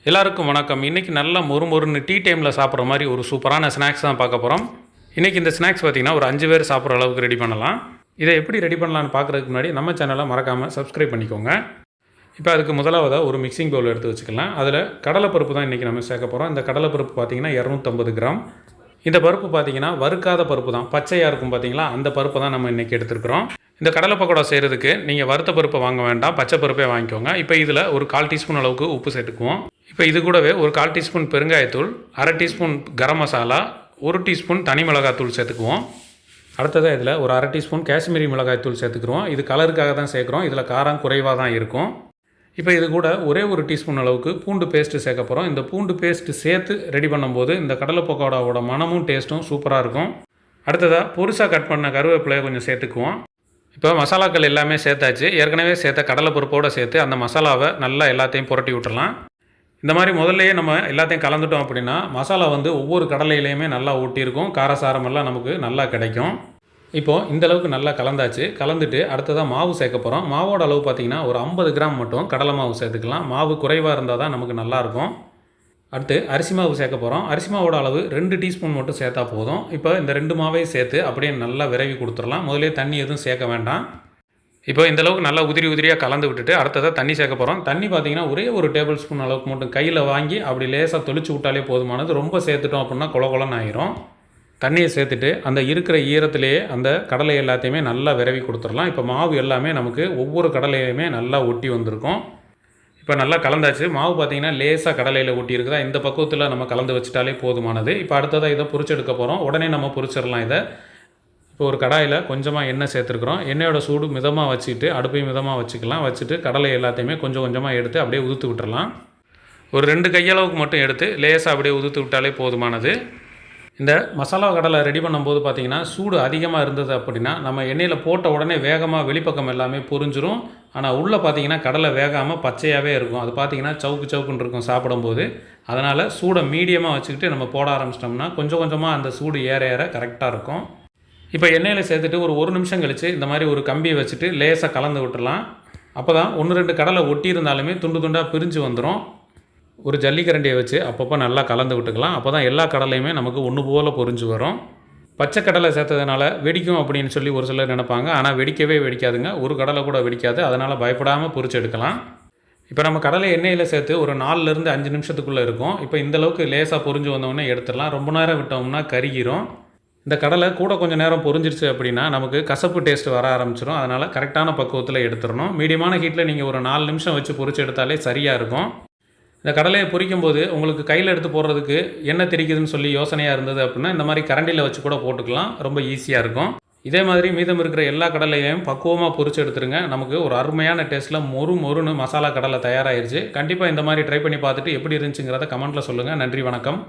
எல்லாருக்கும் வணக்கம். இன்றைக்கி நல்லா மொறுமொறுன்னு டீ டைமில் சாப்பிட்ற மாதிரி ஒரு சூப்பரான ஸ்நாக்ஸ் தான் பார்க்க போகிறோம். இன்றைக்கி இந்த ஸ்நாக்ஸ் பார்த்திங்கன்னா ஒரு 5 பேர் சாப்பிட்ற அளவுக்கு ரெடி பண்ணலாம். இதை எப்படி ரெடி பண்ணலான்னு பார்க்குறதுக்கு முன்னாடி நம்ம சேனலை மறக்காமல் சப்ஸ்கிரைப் பண்ணிக்கோங்க. இப்போ அதுக்கு முதலாவதாக ஒரு மிக்சிங் பவுல் எடுத்து வச்சுக்கலாம். அதில் கடலைப்பருப்பு தான் இன்றைக்கி நம்ம சேர்க்க போகிறோம். இந்த கடலைப்பருப்பு பார்த்திங்கன்னா 250 கிராம். இந்த பருப்பு பார்த்திங்கன்னா வறுக்காத பருப்பு தான், பச்சையாக இருக்கும் பார்த்திங்களா, அந்த பருப்பை தான் நம்ம இன்றைக்கி எடுத்துருக்குறோம். இந்த கடலை பக்கோடா செய்கிறதுக்கு நீங்கள் வறுத்த பருப்பை வாங்க வேண்டாம், பச்சை பருப்பே வாங்கிக்கோங்க. இப்போ இதில் ஒரு 1/4 டீஸ்பூன் அளவுக்கு உப்பு சேர்த்துக்குவோம். இப்போ இது கூடவே ஒரு 1/4 டீஸ்பூன் பெருங்காயத்தூள், 1/2 டீஸ்பூன் கரம் மசாலா, 1 டீஸ்பூன் தனி மிளகாத்தூள் சேர்த்துக்குவோம். அடுத்ததாக இதில் ஒரு 1/2 டீஸ்பூன் காஷ்மீரி மிளகாய்த்தூள் சேர்த்துக்குறோம். இது கலருக்காக தான் சேர்க்குறோம், இதில் காரம் குறைவாக தான் இருக்கும். இப்போ இது கூட ஒரே 1 டீஸ்பூன் அளவுக்கு பூண்டு பேஸ்ட்டு சேர்க்க போகிறோம். இந்த பூண்டு பேஸ்ட்டு சேர்த்து ரெடி பண்ணும்போது இந்த கடலை பக்கோடாவோட மனமும் டேஸ்ட்டும் சூப்பராக இருக்கும். அடுத்ததாக பொருசாக கட் பண்ண கருவேப்பிலையை கொஞ்சம் சேர்த்துக்குவோம். இப்போ மசாலாக்கள் எல்லாமே சேர்த்தாச்சு. ஏற்கனவே சேர்த்த கடலைப்பருப்போடு சேர்த்து அந்த மசாலாவை நல்லா எல்லாத்தையும் புரட்டி விட்டுறலாம். இந்த மாதிரி முதல்லையே நம்ம எல்லாத்தையும் கலந்துட்டோம் அப்படின்னா மசாலா ஒவ்வொரு கடலையிலையுமே நல்லா ஊட்டியிருக்கும், காரசாரமெல்லாம் நமக்கு நல்லா கிடைக்கும். இப்போது இந்தளவுக்கு நல்லா கலந்தாச்சு. கலந்துட்டு அடுத்ததாக மாவு சேர்க்க போகிறோம். மாவோட அளவு பார்த்திங்கன்னா ஒரு 50 கிராம் மட்டும் கடலை மாவு சேர்த்துக்கலாம். மாவு குறைவாக இருந்தால் தான் நமக்கு நல்லாயிருக்கும். அடுத்து அரிசி மாவு சேர்க்க போகிறோம். அரிசி மாவோட அளவு 2 டீஸ்பூன் மட்டும் சேர்த்தா போதும். இப்போ இந்த 2 மாவையும் சேர்த்து அப்படியே நல்லா விரவி கொடுத்துடலாம். முதலே தண்ணி எதுவும் சேர்க்க வேண்டாம். இப்போ இந்தளவுக்கு நல்லா உதிரியாக கலந்து விட்டுட்டு அடுத்ததாக தண்ணி சேர்க்க போகிறோம். தண்ணி பார்த்திங்கன்னா ஒரே 1 டேபிள் ஸ்பூன் அளவுக்கு மட்டும் கையில் வாங்கி அப்படி லேசாக தெளிச்சு விட்டாலே போதுமானது. ரொம்ப சேர்த்துட்டோம் அப்படின்னா கொலன்னு ஆயிரும். தண்ணியை சேர்த்துட்டு அந்த இருக்கிற ஈரத்திலேயே அந்த கடலை எல்லாத்தையுமே நல்லா விரவி கொடுத்துடலாம். இப்போ மாவு எல்லாமே நமக்கு ஒவ்வொரு கடலையுமே நல்லா ஒட்டி வந்திருக்கும். இப்போ நல்லா கலந்தாச்சு. மாவு பார்த்திங்கன்னா லேசாக கடலையில் ஒட்டி இருக்குதா, இந்த பக்குவத்தில் நம்ம கலந்து வச்சுட்டாலே போதுமானது. இப்போ அடுத்ததாக இதை பொரிச்செடுக்க போகிறோம். உடனே நம்ம பொரிச்சிடலாம் இதை. இப்போ ஒரு கடாயில் கொஞ்சமாக எண்ணெய் சேர்த்துருக்குறோம். எண்ணெயோட சூடு மிதமாக வச்சுக்கிட்டு அடுப்பையும் மிதமாக வச்சுக்கலாம். வச்சுட்டு கடலை எல்லாத்தையுமே கொஞ்சம் கொஞ்சமாக எடுத்து அப்படியே உதுத்து விட்டுறலாம். ஒரு 2 கையளவுக்கு மட்டும் எடுத்து லேசாக அப்படியே உதுத்து விட்டாலே போதுமானது. இந்த மசாலா கடலை ரெடி பண்ணும்போது பார்த்திங்கன்னா சூடு அதிகமாக இருந்தது அப்படின்னா நம்ம எண்ணெயில் போட்ட உடனே வேகமாக வெளிப்பக்கம் எல்லாமே பொரிஞ்சிரும். ஆனால் உள்ளே பார்த்திங்கன்னா கடலை வேகாமல் பச்சையாகவே இருக்கும். அது பார்த்திங்கன்னா சவுக்குன்னு இருக்கும் சாப்பிடும்போது. அதனால் சூடை மீடியமாக வச்சுக்கிட்டு நம்ம போட ஆரம்பிச்சிட்டோம்னா கொஞ்சம் கொஞ்சமாக அந்த சூடு ஏற கரெக்டாக இருக்கும். இப்போ எண்ணெயில் சேர்த்துட்டு ஒரு 1 நிமிஷம் கழித்து இந்த மாதிரி ஒரு கம்பியை வச்சுட்டு லேசாக கலந்து விட்டுடலாம். அப்போ தான் 1-2 கடலை ஒட்டி இருந்தாலுமே துண்டாக பிரிஞ்சு வந்துடும். ஒரு ஜல்லிக்கரண்டியை வச்சு அப்பப்போ நல்லா கலந்து விட்டுக்கலாம். அப்போ தான் எல்லா கடலையுமே நமக்கு ஒன்று போல் பொரிஞ்சு வரும். பச்சை கடலை சேர்த்ததுனால வெடிக்கும் அப்படின்னு சொல்லி ஒரு சிலர் நினைப்பாங்க. ஆனால் வெடிக்கவே வெடிக்காதுங்க. ஒரு கடலை கூட வெடிக்காது. அதனால் பயப்படாமல் பொரிச்சு எடுக்கலாம். இப்போ நம்ம கடலை எண்ணெயில் சேர்த்து ஒரு 4-5 நிமிஷத்துக்குள்ளே இருக்கும். இப்போ இந்தளவுக்கு லேசாக பொரிஞ்சு வந்தோடனே எடுத்துடலாம். ரொம்ப நேரம் விட்டோம்னா கருகிரும். இந்த கடலை கூட கொஞ்சம் நேரம் பொரிஞ்சிருச்சு அப்படின்னா நமக்கு கசப்பு டேஸ்ட் வர ஆரம்பிச்சிடும். அதனால் கரெக்டான பக்குவத்தில் எடுத்துடணும். மீடியமான ஹீட்டில் நீங்கள் ஒரு 4 நிமிஷம் வச்சு பொரிச்சு எடுத்தாலே சரியாக இருக்கும். இந்த கடலையை பொரிக்கும்போது உங்களுக்கு கையில் எடுத்து போடுறதுக்கு எண்ணெய் தெரிக்குதுன்னு சொல்லி யோசனையாக இருந்தது அப்படின்னா இந்த மாதிரி கரண்டியில் வச்சு கூட போட்டுக்கலாம். ரொம்ப ஈஸியாக இருக்கும். இதே மாதிரி மீதம் இருக்கிற எல்லா கடலையும் பக்குவமாக பொரிச்சு எடுத்துருங்க. நமக்கு ஒரு அருமையான டேஸ்ட்டில் மொறுன்னு மசாலா கடலை தயாராகிருச்சு. கண்டிப்பாக இந்த மாதிரி ட்ரை பண்ணி பார்த்துட்டு எப்படி இருந்துச்சுங்கிறத கமெண்ட்டில் சொல்லுங்கள். நன்றி, வணக்கம்.